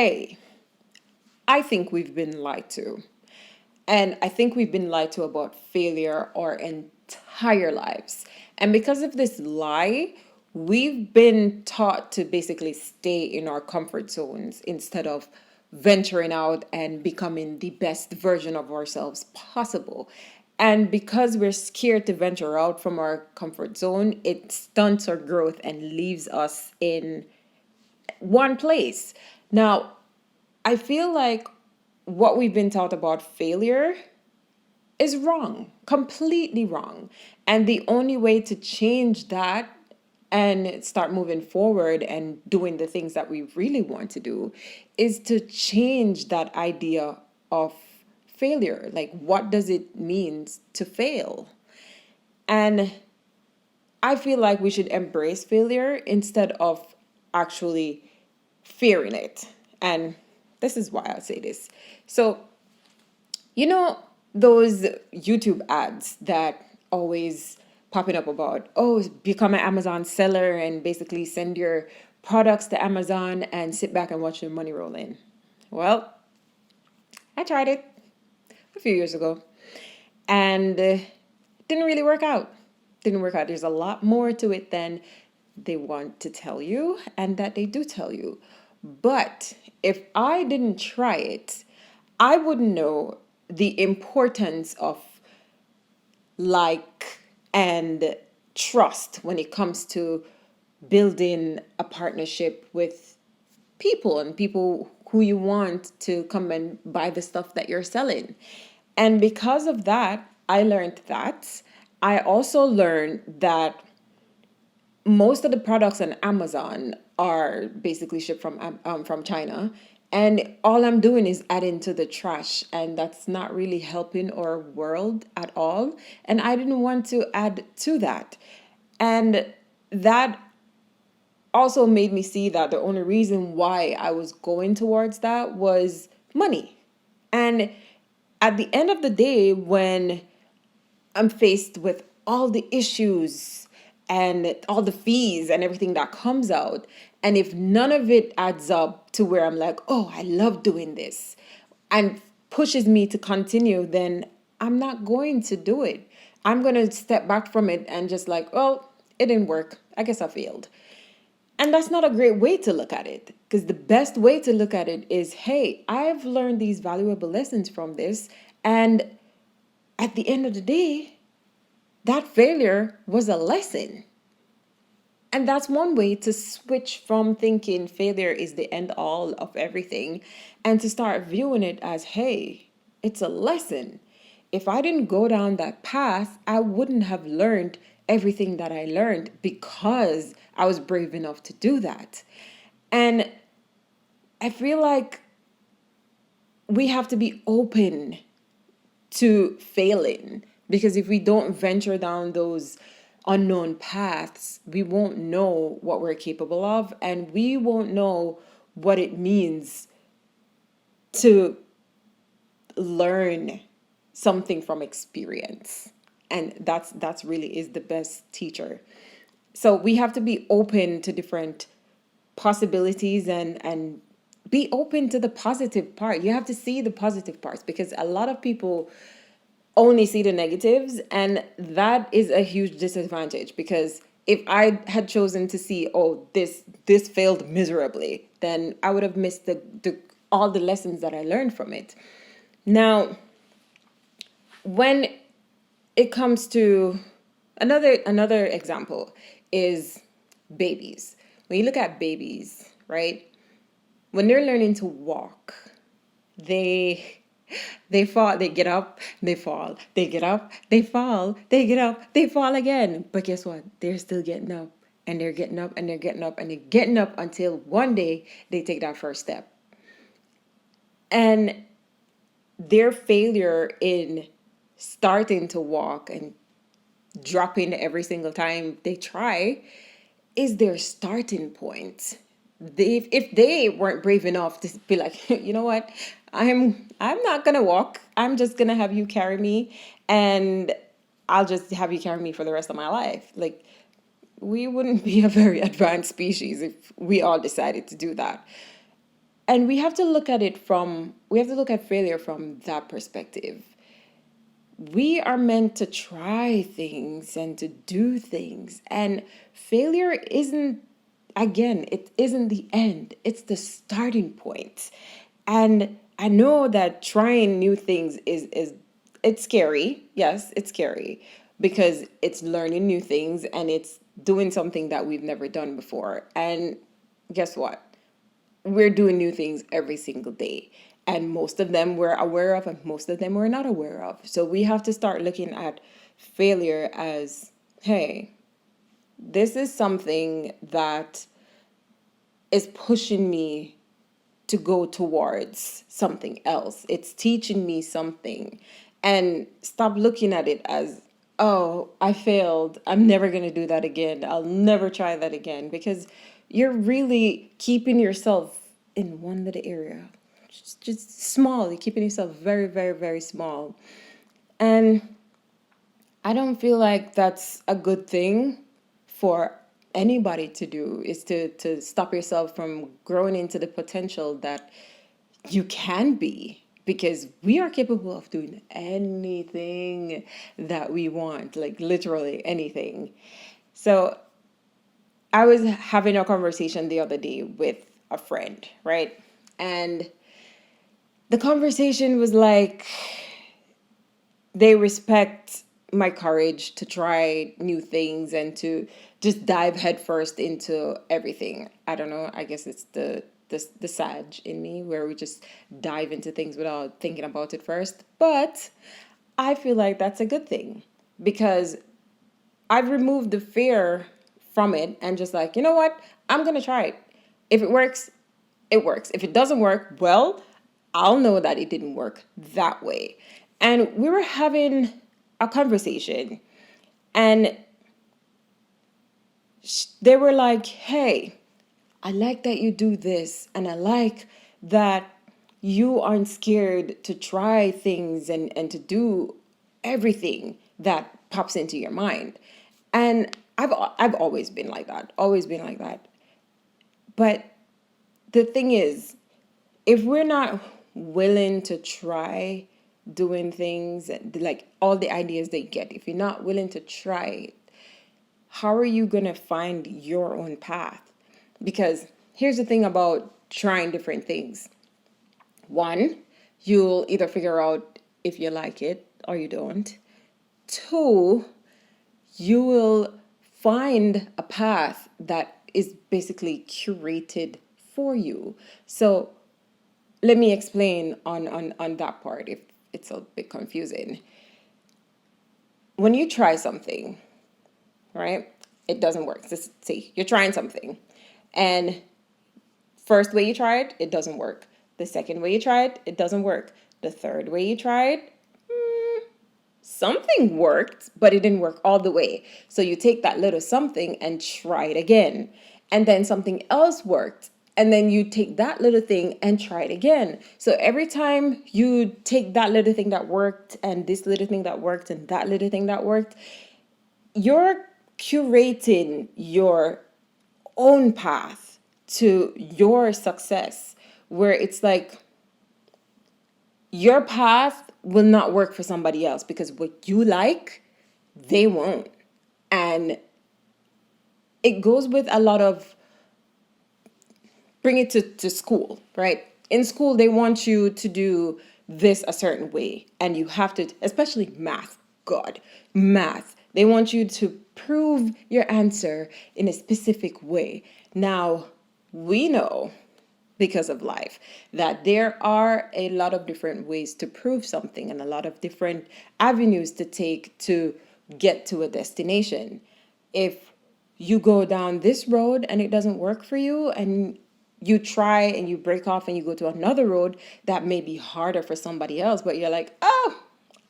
Hey, I think we've been lied to. And I think we've been lied to about failure our entire lives. And because of this lie, we've been taught to basically stay in our comfort zones instead of venturing out and becoming the best version of ourselves possible. And because we're scared to venture out from our comfort zone, it stunts our growth and leaves us in one place. Now, I feel like what we've been taught about failure is wrong, completely wrong. And the only way to change that and start moving forward and doing the things that we really want to do is to change that idea of failure. Like, what does it mean to fail? And I feel like we should embrace failure instead of actually fearing it. And this is why I say this. So, you know, those YouTube ads that always popping up about, oh, become an Amazon seller and basically send your products to Amazon and sit back and watch your money roll in. Well, I tried it a few years ago and didn't really work out. Didn't work out. There's a lot more to it than they want to tell you and that they do tell you. But if I didn't try it, I wouldn't know the importance of like and trust when it comes to building a partnership with people and people who you want to come and buy the stuff that you're selling. And because of that, I learned that. I also learned that most of the products on Amazon are basically shipped from China, and all I'm doing is adding to the trash, and that's not really helping our world at all. And I didn't want to add to that, and that also made me see that the only reason why I was going towards that was money. And at the end of the day, when I'm faced with all the issues and all the fees and everything that comes out. And if none of it adds up to where I'm like, oh, I love doing this and pushes me to continue, then I'm not going to do it. I'm going to step back from it and just like, well, it didn't work. I guess I failed. And that's not a great way to look at it because the best way to look at it is, hey, I've learned these valuable lessons from this. And at the end of the day, that failure was a lesson. And that's one way to switch from thinking failure is the end all of everything and to start viewing it as, hey, it's a lesson. If I didn't go down that path, I wouldn't have learned everything that I learned because I was brave enough to do that. And I feel like we have to be open to failing because if we don't venture down those unknown paths, we won't know what we're capable of and we won't know what it means to learn something from experience. And that's really is the best teacher. So we have to be open to different possibilities and be open to the positive part. You have to see the positive parts because a lot of people only see the negatives, and that is a huge disadvantage because if I had chosen to see, oh, this failed miserably, then I would have missed the all the lessons that I learned from it. Now, when it comes to another example is babies. When you look at babies, right? When they're learning to walk, they they fall, they get up, they fall, they get up, they fall, they get up, they fall again. But guess what? They're still getting up and they're getting up and they're getting up and they're getting up until one day they take that first step. And their failure in starting to walk and dropping every single time they try is their starting point. If they weren't brave enough to be like, you know what, I'm not gonna walk. I'm just gonna have you carry me, and I'll just have you carry me for the rest of my life. Like we wouldn't be a very advanced species if we all decided to do that. And we have to look at failure from that perspective. We are meant to try things and to do things. And failure isn't, again, it isn't the end, it's the starting point. And I know that trying new things is it's scary. Yes, it's scary because it's learning new things and it's doing something that we've never done before. And guess what? We're doing new things every single day. And most of them we're aware of, and most of them we're not aware of. So we have to start looking at failure as, hey, this is something that is pushing me to go towards something else. It's teaching me something. And stop looking at it as, oh, I failed. I'm never going to do that again. I'll never try that again. Because you're really keeping yourself in one little area. Just small. You're keeping yourself very, very, very small. And I don't feel like that's a good thing for anybody to do, is to stop yourself from growing into the potential that you can be, because we are capable of doing anything that we want, like literally anything. So I was having a conversation the other day with a friend, right? And the conversation was like, they respect my courage to try new things and to just dive headfirst into everything. I don't know. I guess it's the Sag in me where we just dive into things without thinking about it first. But I feel like that's a good thing because I've removed the fear from it and just like, you know what? I'm gonna try it. If it works, it works. If it doesn't work, well, I'll know that it didn't work that way. And we were having a conversation and they were like, hey, I like that you do this. And I like that you aren't scared to try things and to do everything that pops into your mind. And I've always been like that, always been like that. But the thing is, if we're not willing to try doing things, like all the ideas they get, if you're not willing to try it, how are you going to find your own path? Because here's the thing about trying different things. One, you'll either figure out if you like it or you don't. Two, you will find a path that is basically curated for you. So let me explain on that part if it's a bit confusing. When you try something, right, it doesn't work. Just see, you're trying something. And first way you try it, it doesn't work. The second way you try it, it doesn't work. The third way you tried, something worked, but it didn't work all the way. So you take that little something and try it again. And then something else worked. And then you take that little thing and try it again. So every time you take that little thing that worked and this little thing that worked and that little thing that worked, you're curating your own path to your success, where it's like your path will not work for somebody else because what you like, they won't. And it goes with a lot of, bring it to school, right? In school, they want you to do this a certain way. And you have to, especially math, God, math. They want you to prove your answer in a specific way. Now, we know because of life that there are a lot of different ways to prove something and a lot of different avenues to take to get to a destination. If you go down this road and it doesn't work for you and you try and you break off and you go to another road that may be harder for somebody else, but you're like, oh,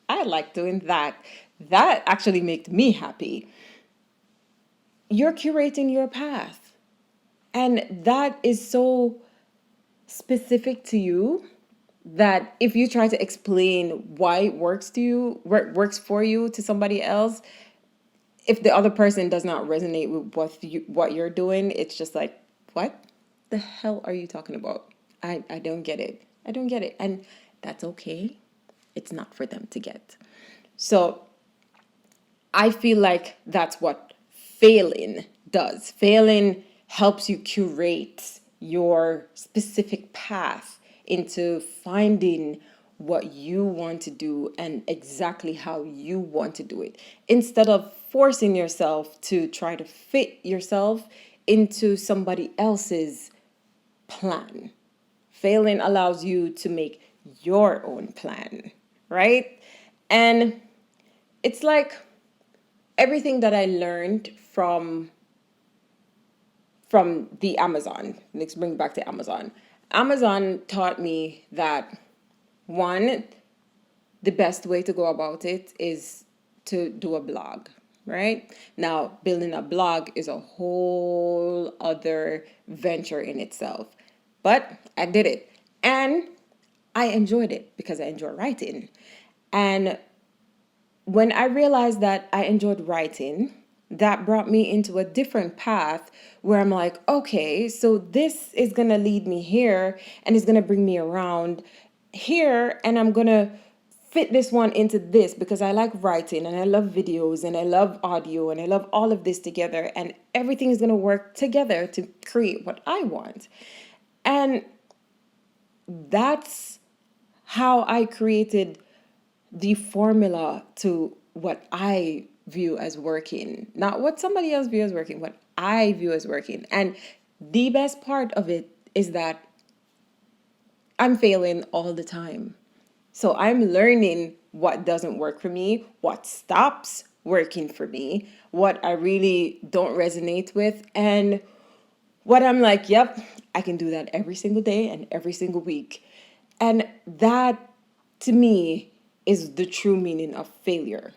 I like doing that. That actually makes me happy. You're curating your path. And that is so specific to you that if you try to explain why it works to you, works for you to somebody else, if the other person does not resonate with what you're doing, it's just like, what the hell are you talking about? I don't get it. I don't get it. And that's okay. It's not for them to get. So I feel like that's what failing does. Failing helps you curate your specific path into finding what you want to do and exactly how you want to do it, instead of forcing yourself to try to fit yourself into somebody else's plan. Failing allows you to make your own plan, right? And it's like everything that I learned from the Amazon. Let's bring it back to Amazon. Amazon taught me that one, the best way to go about it is to do a blog, right? Now, building a blog is a whole other venture in itself. But I did it. And I enjoyed it because I enjoy writing. And when I realized that I enjoyed writing, that brought me into a different path where I'm like, okay, so this is going to lead me here and it's going to bring me around here, and I'm going to fit this one into this because I like writing and I love videos and I love audio and I love all of this together, and everything is going to work together to create what I want. And that's how I created the formula to what I view as working, not what somebody else views as working, what I view as working. And the best part of it is that I'm failing all the time. So I'm learning what doesn't work for me, what stops working for me, what I really don't resonate with, and what I'm like, yep, I can do that every single day and every single week. And that, to me, is the true meaning of failure.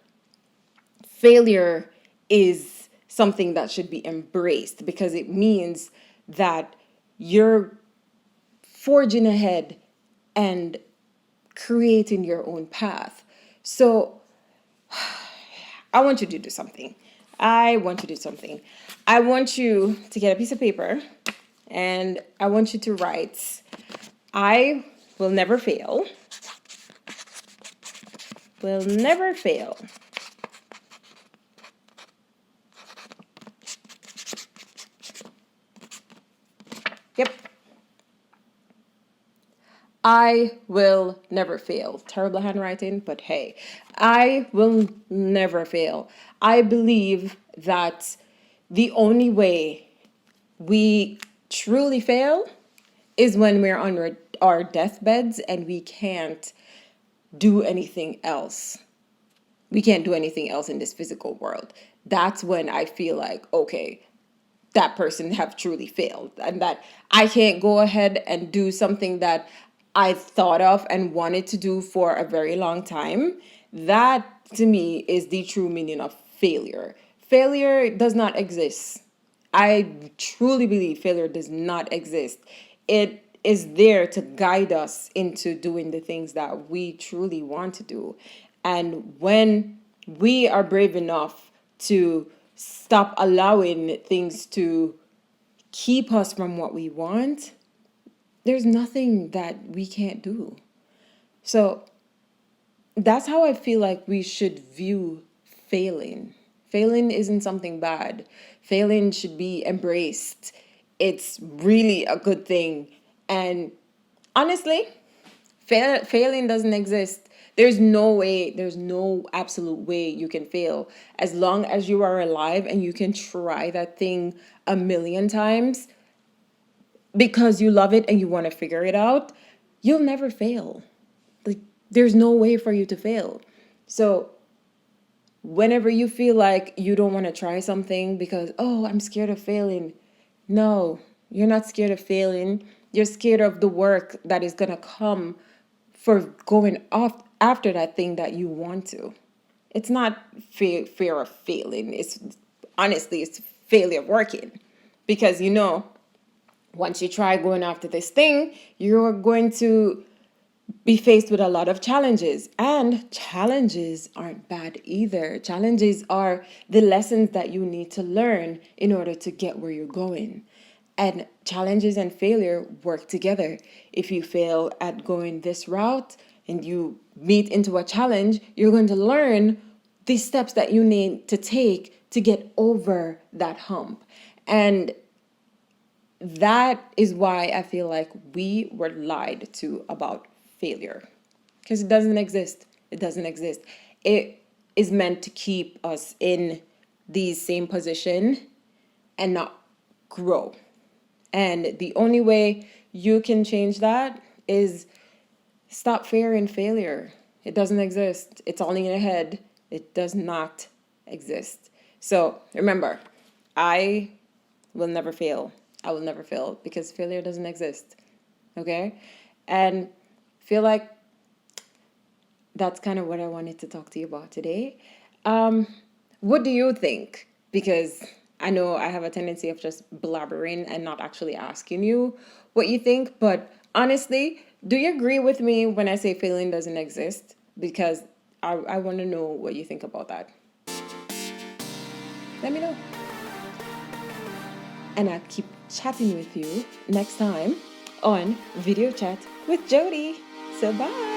Failure is something that should be embraced because it means that you're forging ahead and creating your own path. So I want you to do something. I want you to do something. I want you to get a piece of paper and I want you to write, I will never fail. Will never fail. Yep. I will never fail. Terrible handwriting, but hey, I will never fail. I believe that the only way we truly fail is when we're on our deathbeds and we can't do anything else. We can't do anything else in this physical world. That's when I feel like, okay, that person have truly failed, and that I can't go ahead and do something that I thought of and wanted to do for a very long time. That to me is the true meaning of failure. Failure does not exist. I truly believe failure does not exist. It is there to guide us into doing the things that we truly want to do. And when we are brave enough to stop allowing things to keep us from what we want, there's nothing that we can't do. So that's how I feel like we should view failing. Failing isn't something bad. Failing should be embraced. It's really a good thing. And honestly, failing doesn't exist. There's no way, there's no absolute way you can fail. As long as you are alive and you can try that thing a million times because you love it and you want to figure it out, you'll never fail. Like, there's no way for you to fail. So whenever you feel like you don't want to try something because, oh, I'm scared of failing. No, you're not scared of failing. You're scared of the work that is going to come for going off after that thing that you want to. It's not fear of failing. It's honestly, it's failure of working. Because once you try going after this thing, you're going to be faced with a lot of challenges. And challenges aren't bad either. Challenges are the lessons that you need to learn in order to get where you're going. And challenges and failure work together. If you fail at going this route and you meet into a challenge, you're going to learn the steps that you need to take to get over that hump. And that is why I feel like we were lied to about failure, because it doesn't exist. It doesn't exist. It is meant to keep us in the same position and not grow. And the only way you can change that is stop fearing failure. It doesn't exist. It's all in your head. It does not exist. So remember, I will never fail. I will never fail because failure doesn't exist. Okay? And feel like that's kind of what I wanted to talk to you about today. What do you think? Because I know I have a tendency of just blabbering and not actually asking you what you think. But honestly, do you agree with me when I say failing doesn't exist? Because I want to know what you think about that. Let me know. And I'll keep chatting with you next time on Video Chat with Jody. So bye.